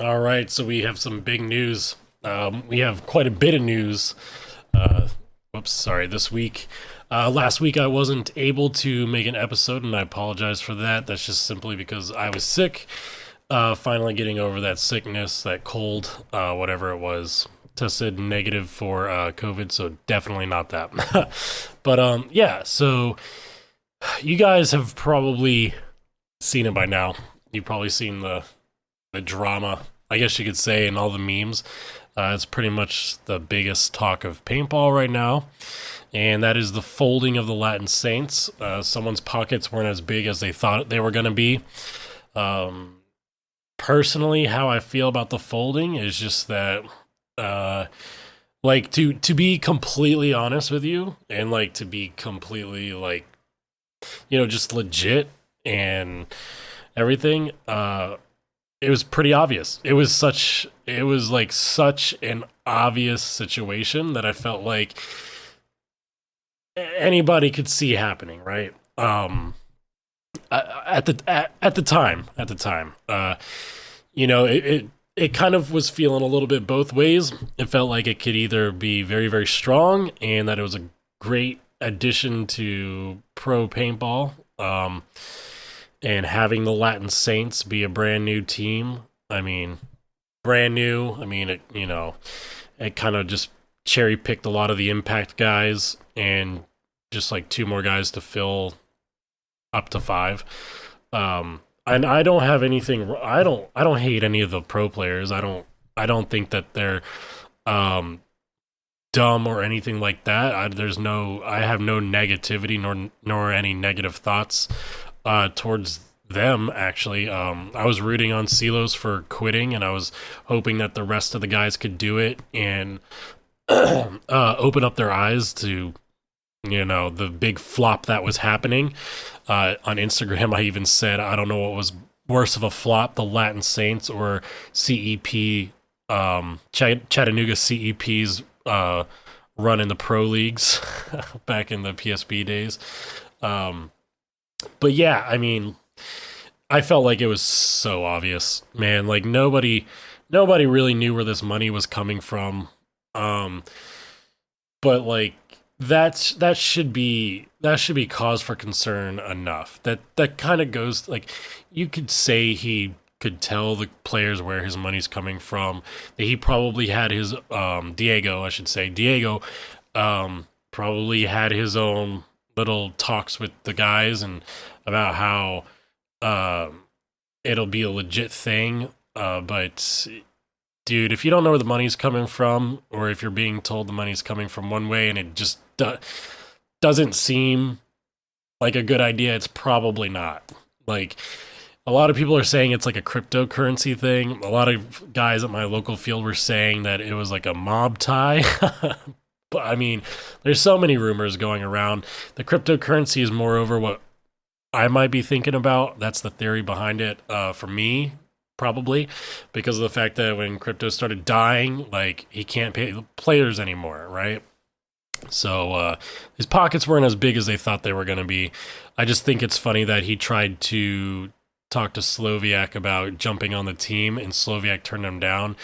All right, so we have some big news. We have quite a bit of news. Uh, sorry, this week. Last week I wasn't able to make an episode, and I apologize for that. That's just simply because I was sick. Finally getting over that sickness, that cold, whatever it was. Tested negative for COVID, so definitely not that. But yeah, so you guys have probably seen it by now. You've probably seen the drama, I guess you could say, and all the memes. It's pretty much the biggest talk of paintball right now, and that is the folding of the Latin Saints. Someone's pockets weren't as big as they thought they were going to be. Um, Personally, how I feel about the folding is just that, uh, like to be completely honest with you, and like to be completely like just legit and everything. It was pretty obvious. It was like such an obvious situation that I felt like anybody could see happening, right? At the time, it kind of was feeling a little bit both ways. It felt like it could either be very very strong and that it was a great addition to pro paintball. And having the Latin Saints be a brand new team. I mean, brand new. I mean, it kind of just cherry picked a lot of the impact guys and just like two more guys to fill up to five. And I don't have anything. I don't hate any of the pro players. I don't think that they're um, dumb or anything like that. I have no negativity nor any negative thoughts towards them. Actually, I was rooting on Silos for quitting, and I was hoping that the rest of the guys could do it and open up their eyes to the big flop that was happening. On Instagram, I even said I don't know what was worse of a flop, the Latin Saints or CEP, Chattanooga CEP's run in the pro leagues back in the PSB days. Um, but yeah, I mean, I felt like it was so obvious, man. Like nobody really knew where this money was coming from. Um, but like that should be cause for concern enough. That kind of goes like you could say he could tell the players where his money's coming from. That he probably had his Diego, I should say Diego, probably had his own little talks with the guys and about how um, it'll be a legit thing. But dude, if you don't know where the money's coming from, or if you're being told the money's coming from one way and it just doesn't seem like a good idea, it's probably not. Like a lot of people are saying it's like a cryptocurrency thing. A lot of guys at my local field were saying that it was like a mob tie. But I mean, there's so many rumors going around. The cryptocurrency is moreover what I might be thinking about. That's the theory behind it for me, probably because of the fact that when crypto started dying, like he can't pay the players anymore, right? So his pockets weren't as big as they thought they were going to be. I just think it's funny that he tried to talk to Sloviak about jumping on the team, and Sloviak turned him down,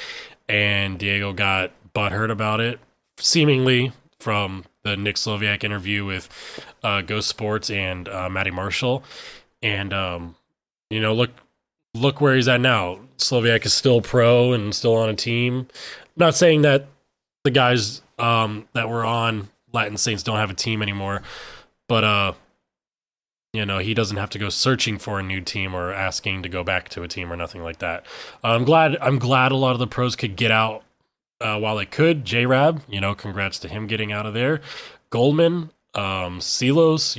and Diego got butthurt about it, seemingly from the Nick Sloviak interview with Ghost Sports and Matty Marshall. And look where he's at now. Sloviak is still pro and still on a team. I'm not saying that the guys that were on Latin Saints don't have a team anymore, but he doesn't have to go searching for a new team or asking to go back to a team or nothing like that. I'm glad a lot of the pros could get out while they could. J-Rab, congrats to him getting out of there. Goldman, Silos,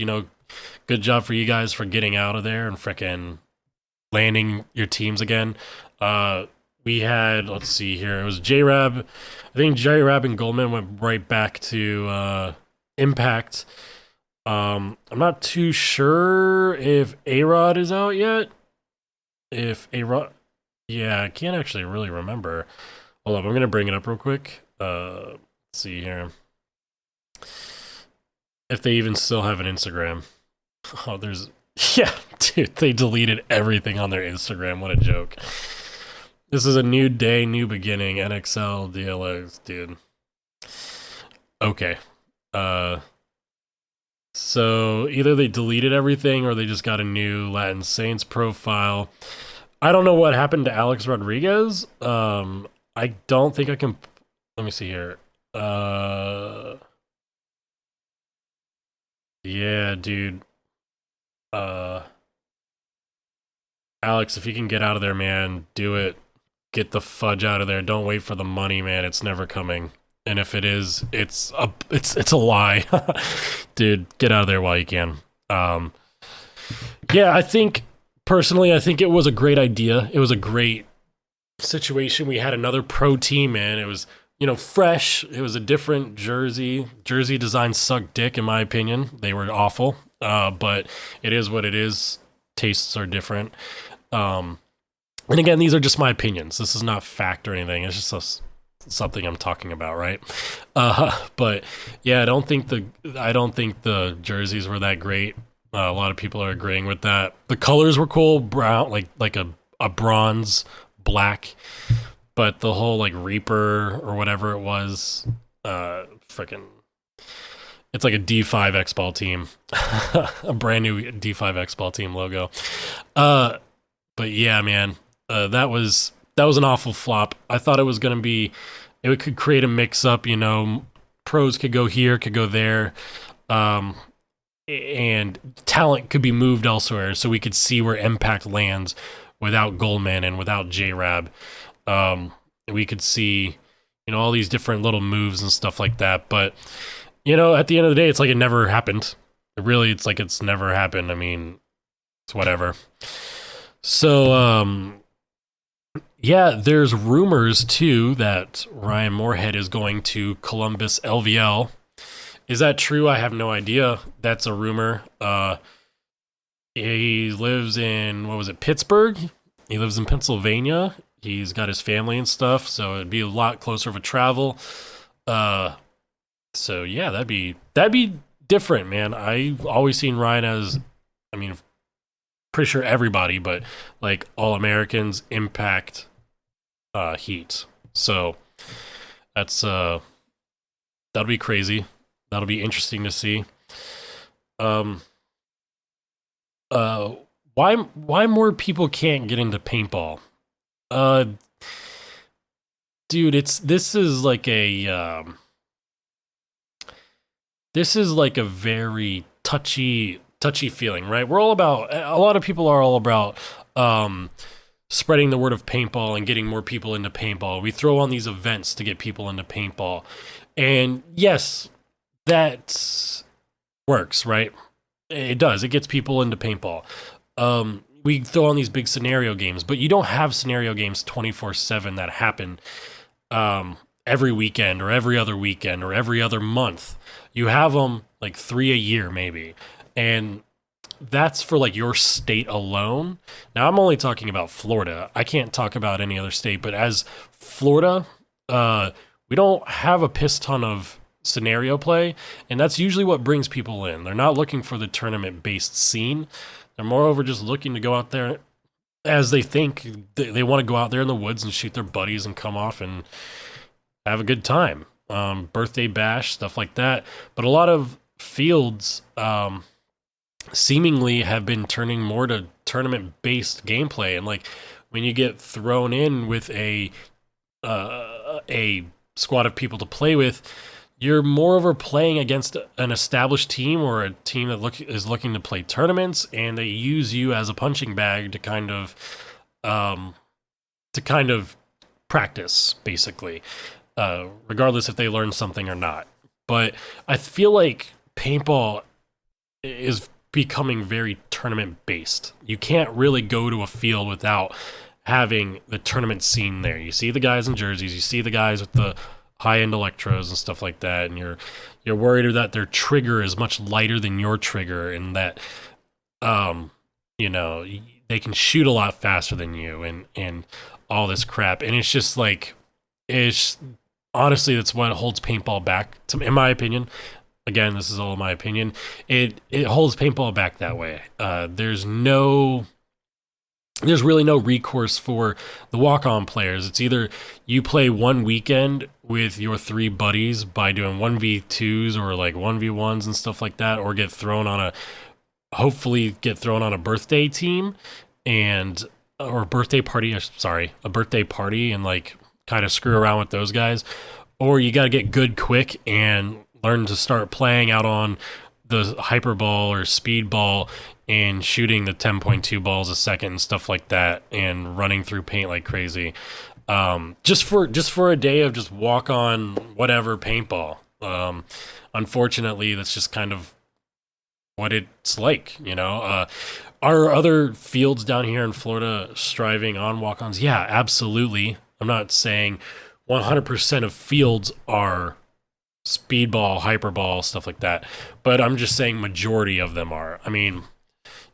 good job for you guys for getting out of there and frickin' landing your teams again. We had, let's see here, it was J-Rab. I think J-Rab and Goldman went right back to Impact. I'm not too sure if A-Rod is out yet. If A-Rod, yeah, I can't actually really remember. Hold up, I'm gonna bring it up real quick. Let's see here. If they even still have an Instagram. Oh, yeah, dude, they deleted everything on their Instagram. What a joke. This is a new day, new beginning. NXL DLX, dude. Okay. Uh, so either they deleted everything or they just got a new Latin Saints profile. I don't know what happened to Alex Rodriguez. I don't think I can. Let me see here. Yeah, dude. Uh, Alex, if you can get out of there, man, do it. Get the fudge out of there. Don't wait for the money, man. It's never coming. And if it is, it's a lie. Dude, get out of there while you can. Um yeah, I think personally, I think it was a great idea. It was a great situation. We had another pro team, man. It was, fresh. It was a different jersey. Jersey designs suck dick, in my opinion. They were awful. But it is what it is. Tastes are different. And again, these are just my opinions. This is not fact or anything. It's just something I'm talking about, right? But yeah, I don't think the jerseys were that great. A lot of people are agreeing with that. The colors were cool, brown, like a bronze black, but the whole like Reaper or whatever it was, freaking, it's like a D5 X-Ball team, a brand new D5 X-Ball team logo. But yeah, man, that was an awful flop. I thought it was gonna be, it could create a mix up. Pros could go here, could go there, and talent could be moved elsewhere, so we could see where Impact lands without Goldman and without J-Rab. We could see, all these different little moves and stuff like that. But at the end of the day, it's like it never happened. It's like it's never happened. I mean, it's whatever. So, yeah, there's rumors too that Ryan Moorhead is going to Columbus LVL. Is that true? I have no idea. That's a rumor. He lives in, what was it, Pittsburgh? He lives in Pennsylvania. He's got his family and stuff, so it'd be a lot closer of a travel. So yeah, that'd be different, man. I've always seen Ryan as, I mean, pretty sure everybody, but like All Americans, Impact, Heat. So that's that'll be crazy. That'll be interesting to see. Why more people can't get into paintball? Dude, this is like a very touchy feeling, right? A lot of people are all about spreading the word of paintball and getting more people into paintball. We throw on these events to get people into paintball. And yes, that works, right? It does. It gets people into paintball. We throw on these big scenario games, but you don't have scenario games 24/7 that happen every weekend or every other weekend or every other month. You have them like 3 a year maybe. And that's for like your state alone. Now I'm only talking about Florida. I can't talk about any other state, but as Florida, we don't have a piss ton of scenario play, and that's usually what brings people in. They're not looking for the tournament-based scene. They're moreover just looking to go out there as they think they want to go out there in the woods and shoot their buddies and come off and have a good time. Birthday bash, stuff like that. But a lot of fields seemingly have been turning more to tournament-based gameplay, and like when you get thrown in with a squad of people to play with, you're moreover playing against an established team or a team that is looking to play tournaments, and they use you as a punching bag to kind of practice, basically, regardless if they learn something or not. But I feel like paintball is becoming very tournament based. You can't really go to a field without having the tournament scene there. You see the guys in jerseys, you see the guys with the high-end electros and stuff like that, and you're worried that their trigger is much lighter than your trigger, and that they can shoot a lot faster than you, and all this crap. And it's just like, honestly, that's what holds paintball back, in my opinion. Again, this is all my opinion. It holds paintball back that way. There's no there's really no recourse for the walk-on players. It's either you play one weekend with your three buddies by doing 1v2s or like 1v1s and stuff like that, or hopefully get thrown on a birthday team and or a birthday party, sorry, a birthday party, and like kind of screw around with those guys, or you got to get good quick and learn to start playing out on the hyperball or speedball and shooting the 10.2 balls a second and stuff like that, and running through paint like crazy. Just for a day of just walk on whatever paintball. Unfortunately, that's just kind of what it's like, you know. Are other fields down here in Florida striving on walk-ons? Yeah, absolutely. I'm not saying 100% of fields are speedball, hyperball, stuff like that, but I'm just saying majority of them are. I mean,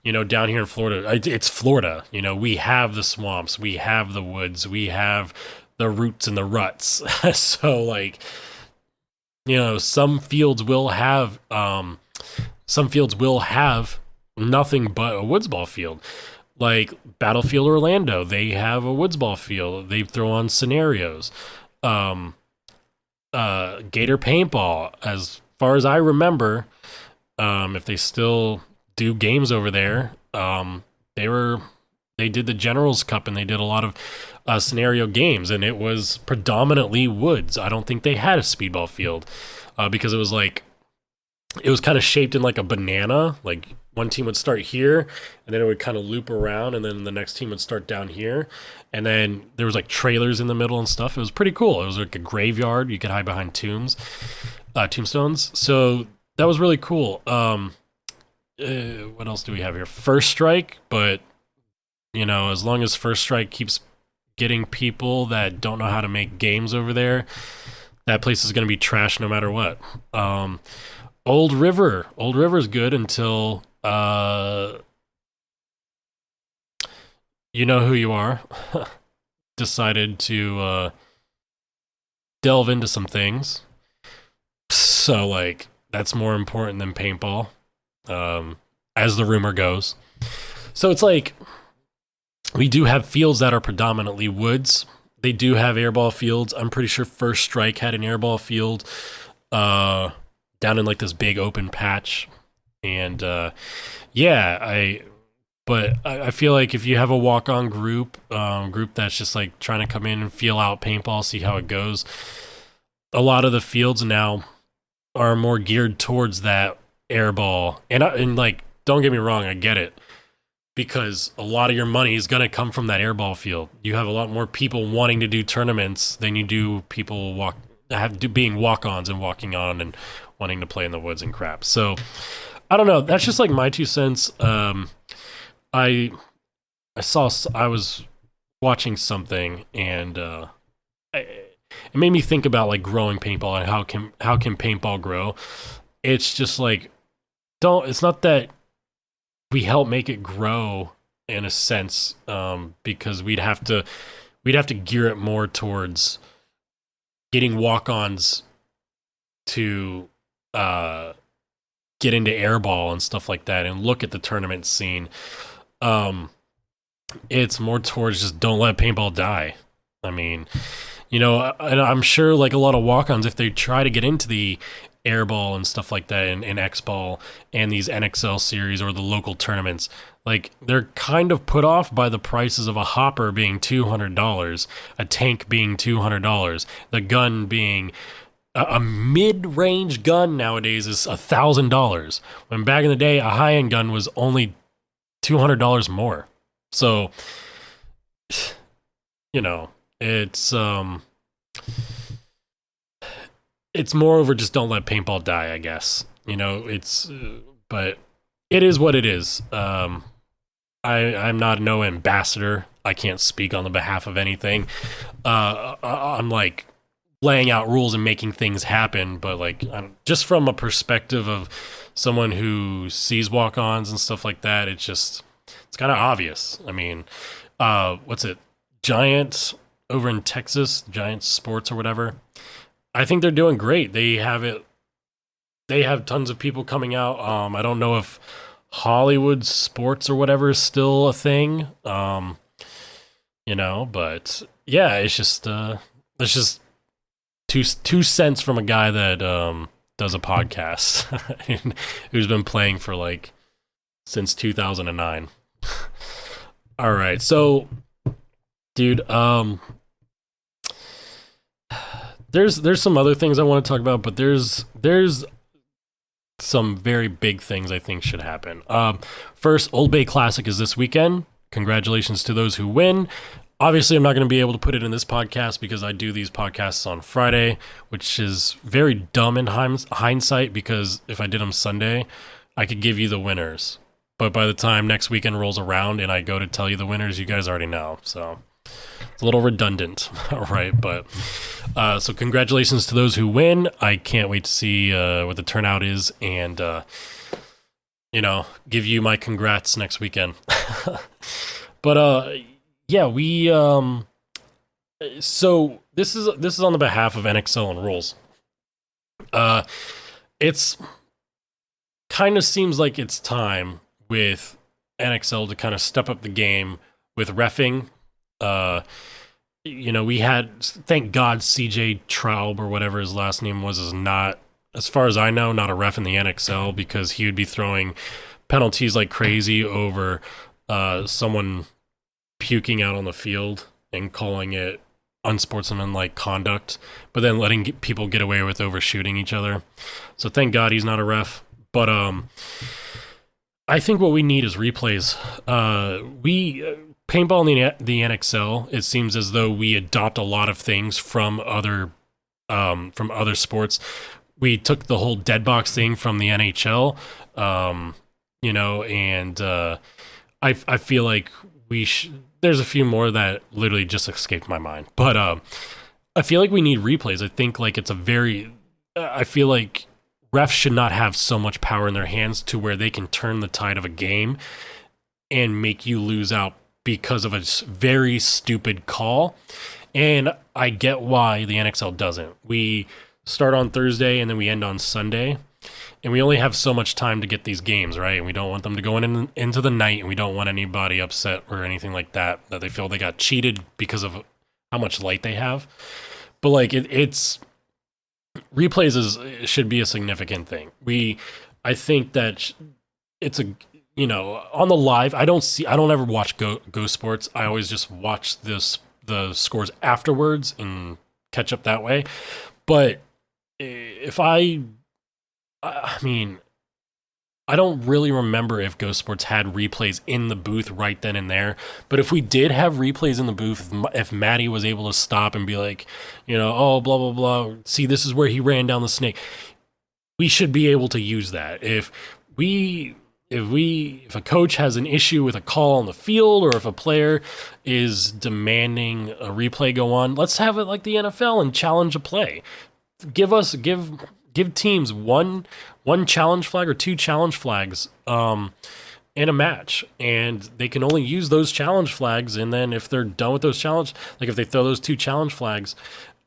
you know, down here in Florida, it's Florida. You know, we have the swamps, we have the woods, we have the roots and the ruts. So, like, you know, some fields will have nothing but a woods ball field. Like Battlefield Orlando, they have a woods ball field. They throw on scenarios. Gator Paintball, as far as I remember, if they still do games over there, they did the Generals Cup and they did a lot of scenario games, and it was predominantly woods. I don't think they had a speedball field because it was kind of shaped in like a banana. Like one team would start here and then it would kind of loop around, and then the next team would start down here, and then there was like trailers in the middle and stuff. It was pretty cool. It was like a graveyard. You could hide behind tombstones. So that was really cool. What else do we have here? First Strike, but you know, as long as First Strike keeps getting people that don't know how to make games over there, that place is going to be trash no matter what. Old River is good until you know who you are decided to delve into some things. So like that's more important than paintball, as the rumor goes. So it's like we do have fields that are predominantly woods. They do have airball fields. I'm pretty sure First Strike had an airball field down in like this big open patch. And yeah, I feel like if you have a walk-on group that's just like trying to come in and feel out paintball, see how it goes, a lot of the fields now are more geared towards that airball. And like, don't get me wrong, I get it, because a lot of your money is going to come from that airball field. You have a lot more people wanting to do tournaments than you do people being walk-ons and walking on and wanting to play in the woods and crap. So I don't know. That's just like my 2 cents. I was watching something, and it made me think about like growing paintball and how can paintball grow. It's just like, it's not that we help make it grow in a sense, because we'd have to gear it more towards getting walk-ons to get into airball and stuff like that and look at the tournament scene. It's more towards just don't let paintball die. I mean, you know, and I'm sure like a lot of walk-ons, if they try to get into the airball and stuff like that, and X-ball and these NXL series or the local tournaments, like they're kind of put off by the prices of a hopper being $200, a tank being $200, the gun being a mid-range gun nowadays is $1,000, when back in the day a high-end gun was only $200 more. So, you know, it's more over just don't let paintball die, I guess. You know, but it is what it is. I'm not no ambassador. I can't speak on the behalf of anything. I'm like laying out rules and making things happen, but like just from a perspective of someone who sees walk-ons and stuff like that, it's kind of obvious. I mean, what's it? Giants over in Texas, Giants Sports or whatever. I think they're doing great. They have tons of people coming out. I don't know if Hollywood sports or whatever is still a thing. But yeah, it's just two cents from a guy that does a podcast and who's been playing for like since 2009. All right, so dude, there's some other things I want to talk about, but there's some very big things I think should happen. First, Old Bay Classic is this weekend. Congratulations to those who win. Obviously, I'm not going to be able to put it in this podcast because I do these podcasts on Friday, which is very dumb in hindsight, because if I did them Sunday, I could give you the winners. But by the time next weekend rolls around and I go to tell you the winners, you guys already know. So it's a little redundant, right? But so congratulations to those who win. I can't wait to see what the turnout is and, give you my congrats next weekend. But yeah, we so this is on the behalf of NXL and Rules. It's kind of seems like it's time with NXL to kind of step up the game with reffing. We had, thank God, CJ Traub or whatever his last name was is not, as far as I know, not a ref in the NXL, because he would be throwing penalties like crazy over someone puking out on the field and calling it unsportsmanlike conduct, but then letting people get away with overshooting each other. So thank God he's not a ref. But I think what we need is replays. Paintball in the NXL, it seems as though we adopt a lot of things from other sports. We took the whole dead box thing from the NHL, and I feel like there's a few more that literally just escaped my mind. But I feel like we need replays. I think like I feel like refs should not have so much power in their hands to where they can turn the tide of a game and make you lose out because of a very stupid call. And I get why the NXL doesn't. We start on Thursday and then we end on Sunday, and we only have so much time to get these games, right? And we don't want them to go into the night, and we don't want anybody upset or anything like that they feel they got cheated because of how much light they have. But like it's replays should be a significant thing. I think that it's on the live, I don't ever watch Go Sports. I always just watch the scores afterwards and catch up that way. But if I mean, I don't really remember if Go Sports had replays in the booth right then and there. But if we did have replays in the booth, if Maddie was able to stop and be like, oh, blah, blah, blah, see, this is where he ran down the snake, we should be able to use that. If a coach has an issue with a call on the field, or if a player is demanding a replay go on, let's have it like the NFL and challenge a play. Give teams one challenge flag or two challenge flags in a match, and they can only use those challenge flags. And then if they're done with those if they throw those two challenge flags,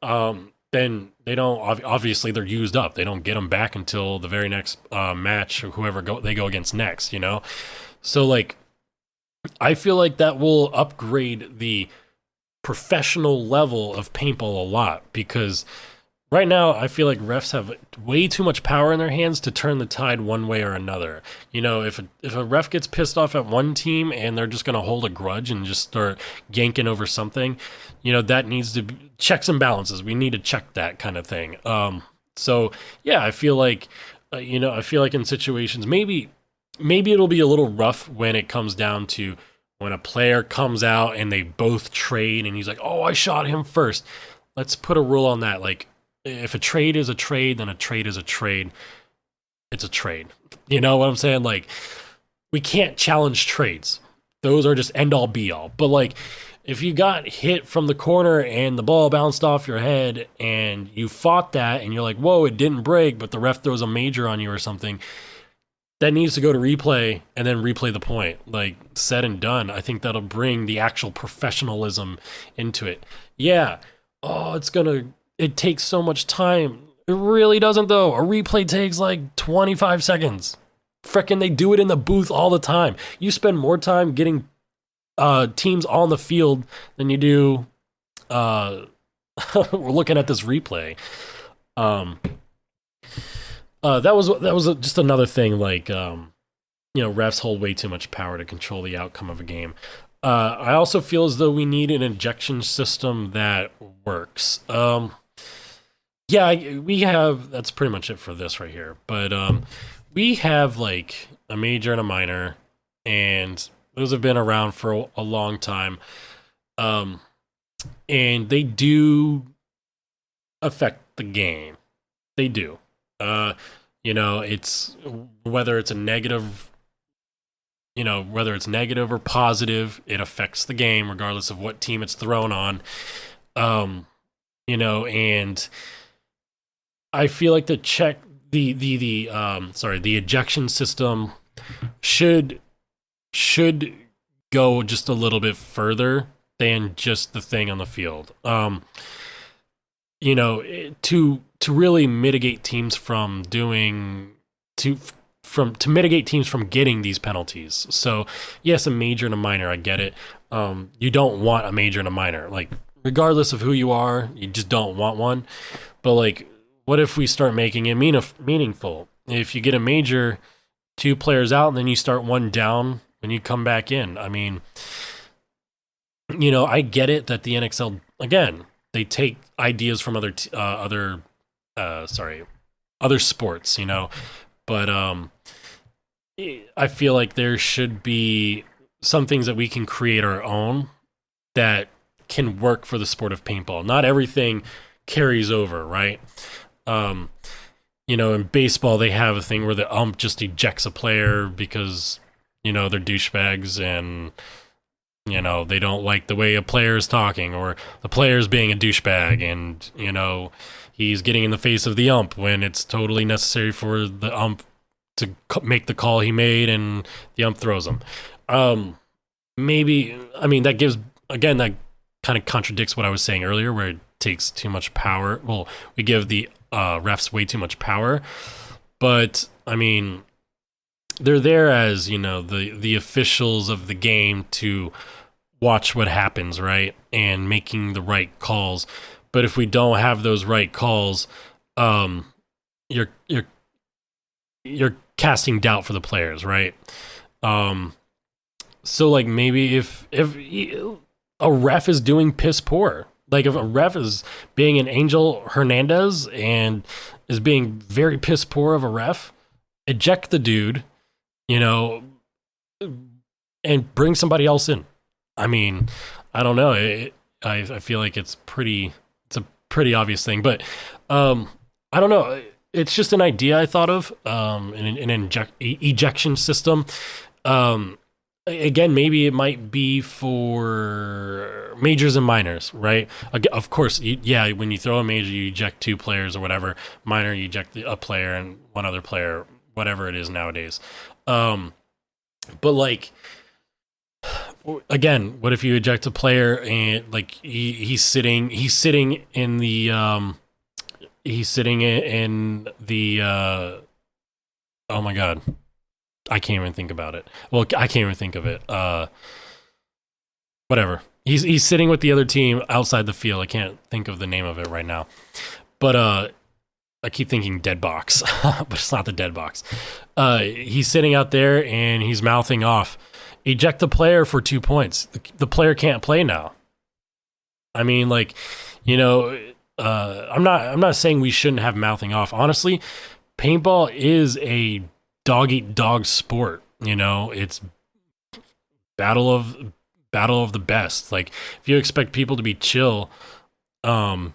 then they don't, obviously they're used up. They don't get them back until the very next match, or whoever they go against next, So like, I feel like that will upgrade the professional level of paintball a lot, because right now I feel like refs have way too much power in their hands to turn the tide one way or another. If a ref gets pissed off at one team and they're just going to hold a grudge and just start yanking over something, that needs to be checks and balances. We need to check that kind of thing. So yeah, I feel like, in situations, maybe it'll be a little rough when it comes down to when a player comes out and they both trade and he's like, oh, I shot him first. Let's put a rule on that. Like, if a trade is a trade, then a trade is a trade. It's a trade. You know what I'm saying? Like, we can't challenge trades. Those are just end all be all. But like, if you got hit from the corner and the ball bounced off your head and you fought that and you're like, whoa, it didn't break, but the ref throws a major on you or something, that needs to go to replay and then replay the point. Like, said and done. I think that'll bring the actual professionalism into it. Yeah. Oh, it takes so much time. It really doesn't, though. A replay takes like 25 seconds. Frickin' they do it in the booth all the time. You spend more time getting teams on the field than you do we're looking at this replay. Um that was just another thing, like refs hold way too much power to control the outcome of a game. I also feel as though we need an ejection system that works. Yeah, we have. That's pretty much it for this right here. But we have like a major and a minor, and those have been around for a long time. And they do affect the game. They do. It's whether it's a negative, whether it's negative or positive, it affects the game regardless of what team it's thrown on. And I feel like the ejection system should go just a little bit further than just the thing on the field. To really mitigate teams from mitigate teams from getting these penalties. So yes, a major and a minor, I get it. You don't want a major and a minor. Like, regardless of who you are, you just don't want one. But like, what if we start making it meaningful? If you get a major, 2 players out, and then you start 1 down when you come back in. I mean, I get it that the NXL, again, they take ideas from other sports, but I feel like there should be some things that we can create our own that can work for the sport of paintball. Not everything carries over, right? In baseball, they have a thing where the ump just ejects a player because, they're douchebags and, they don't like the way a player is talking, or the player's being a douchebag and, he's getting in the face of the ump when it's totally necessary for the ump to make the call he made, and the ump throws him. That gives, again, that kind of contradicts what I was saying earlier, where it takes too much power. Well, we give the refs way too much power, but they're there as the officials of the game to watch what happens, right, and making the right calls. But if we don't have those right calls, you're casting doubt for the players, right? So like, maybe if a ref is doing piss poor, like if a ref is being an Angel Hernandez and is being very piss poor of a ref, eject the dude, and bring somebody else in. I don't know. I feel like it's a pretty obvious thing, but I don't know. It's just an idea I thought of, an ejection system. Again, maybe it might be for majors and minors, right? Of course, when you throw a major, you eject 2 players or whatever. Minor, you eject a player and 1 other player, whatever it is nowadays. But like, again, what if you eject a player and like he's sitting in the oh my god, I can't even think about it. Well, I can't even think of it. Whatever. He's sitting with the other team outside the field. I can't think of the name of it right now. But I keep thinking dead box, but it's not the dead box. He's sitting out there and he's mouthing off. Eject the player for 2 points. The player can't play now. I'm not saying we shouldn't have mouthing off. Honestly, paintball is a dog eat dog sport. It's battle of the best. Like, if you expect people to be chill after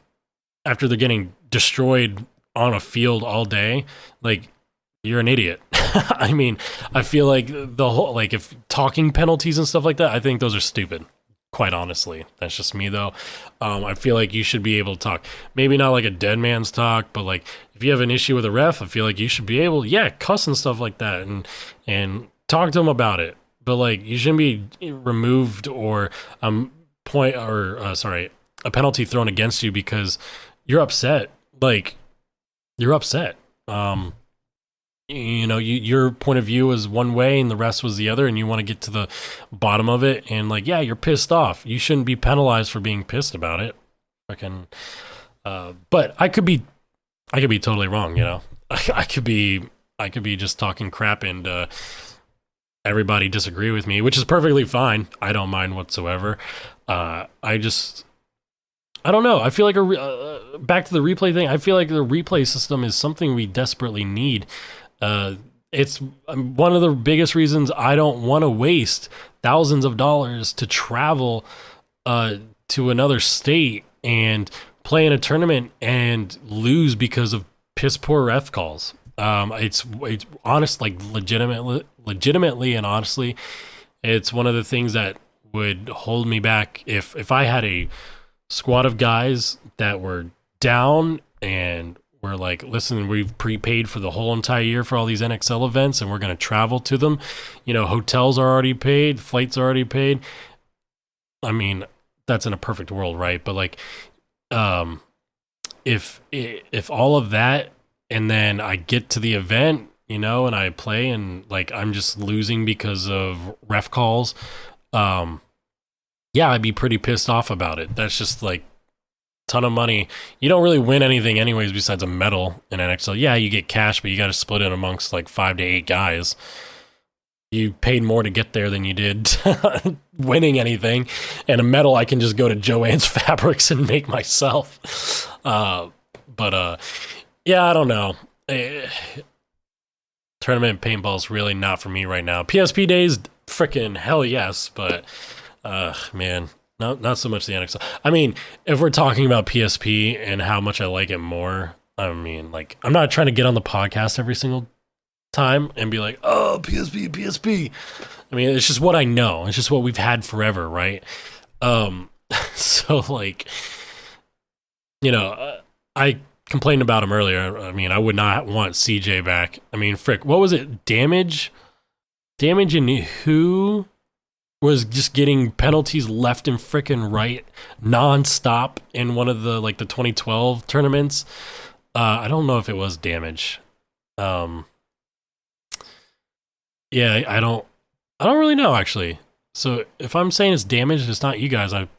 they're getting destroyed on a field all day, like, you're an idiot. I feel like the whole, like, if talking penalties and stuff like that, I think those are stupid. Quite honestly, that's just me though. I feel like you should be able to talk. Maybe not like a dead man's talk, but like, if you have an issue with a ref, I feel like you should be able, cuss and stuff like that, and talk to them about it. But like, you shouldn't be removed or a penalty thrown against you because you're upset. Like, you're upset. your point of view is one way and the rest was the other, and you want to get to the bottom of it. And like, yeah, you're pissed off. You shouldn't be penalized for being pissed about it. Fucking. But I could be totally wrong. I could be just talking crap and everybody disagree with me, which is perfectly fine. I don't mind whatsoever. I don't know. I feel like back to the replay thing. I feel like the replay system is something we desperately need. It's one of the biggest reasons I don't want to waste thousands of dollars to travel to another state and play in a tournament and lose because of piss poor ref calls. It's honest, like legitimately and honestly, it's one of the things that would hold me back if I had a squad of guys that were down and we're like, listen, we've prepaid for the whole entire year for all these NXL events and we're going to travel to them. Hotels are already paid, flights are already paid. I mean, that's in a perfect world, right? But like, if all of that, and then I get to the event, and I play and like I'm just losing because of ref calls, yeah, I'd be pretty pissed off about it. That's just like ton of money. You don't really win anything anyways besides a medal in NXL. Yeah, you get cash, but you got to split it amongst like 5 to 8 guys. You paid more to get there than you did winning anything. And a medal I can just go to Joann's Fabrics and make myself. But yeah, I don't know. Tournament paintball is really not for me right now. PSP days, freaking hell yes, but man, not so much the NXL. I mean, if we're talking about PSP and how much I like it more, I mean, like, I'm not trying to get on the podcast every single time and be like, oh, PSP. I mean, it's just what I know. It's just what we've had forever, right? So like, I complained about him earlier. I mean, I would not want CJ back. I mean, frick, what was it? Damage and who was just getting penalties left and frickin' right non-stop in one of the 2012 tournaments. I don't know if it was Damage. Yeah, I don't really know actually. So if I'm saying it's Damage and it's not you guys, I'm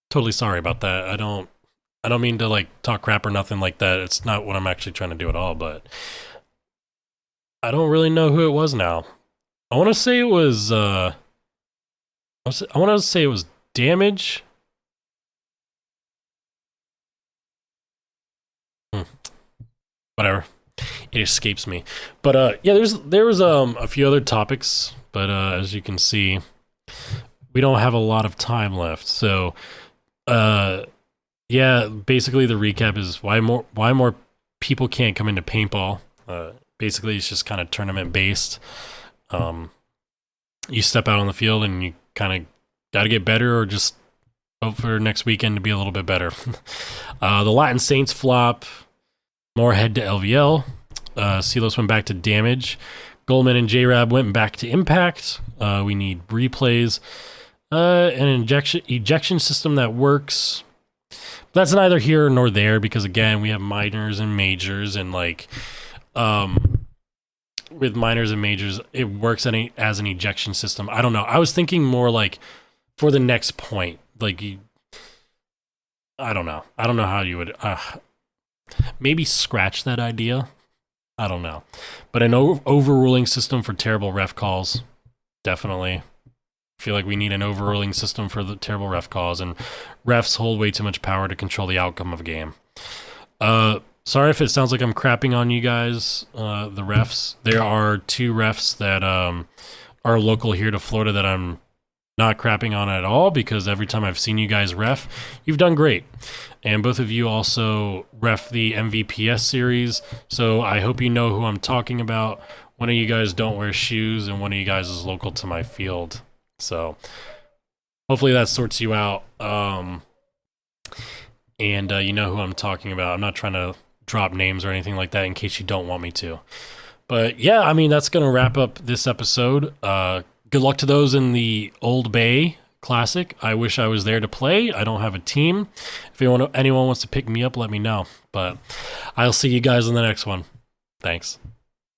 totally sorry about that. I don't mean to like talk crap or nothing like that. It's not what I'm actually trying to do at all, but I don't really know who it was now. I want to say it was Damage. Whatever. It escapes me. But yeah, there was a few other topics, but as you can see, we don't have a lot of time left. So yeah, basically the recap is why more people can't come into paintball. Basically it's just kind of tournament based. You step out on the field and you kind of got to get better or just hope for next weekend to be a little bit better. The Latin Saints flop. More head to LVL. Silos went back to Damage. Goldman and JRAB went back to Impact. We need replays. An ejection system that works. But that's neither here nor there because, again, we have minors and majors. And, like, with minors and majors, it works as an ejection system. I don't know. I was thinking more, like, for the next point. Like, I don't know. I don't know how you would... maybe scratch that idea. I don't know. But an overruling system for terrible ref calls, definitely. I feel like we need an overruling system for the terrible ref calls, and refs hold way too much power to control the outcome of a game. Sorry if it sounds like I'm crapping on you guys, the refs. There are 2 refs that are local here to Florida that I'm not crapping on at all because every time I've seen you guys ref, you've done great. And both of you also ref the MVPS series, so I hope you know who I'm talking about. One of you guys don't wear shoes, and one of you guys is local to my field. So hopefully that sorts you out. And you know who I'm talking about. I'm not trying to drop names or anything like that in case you don't want me to. But yeah, I mean, that's going to wrap up this episode. Good luck to those in the Old Bay Classic. I wish I was there to play. I don't have a team. If anyone wants to pick me up, let me know. But I'll see you guys in the next one. Thanks.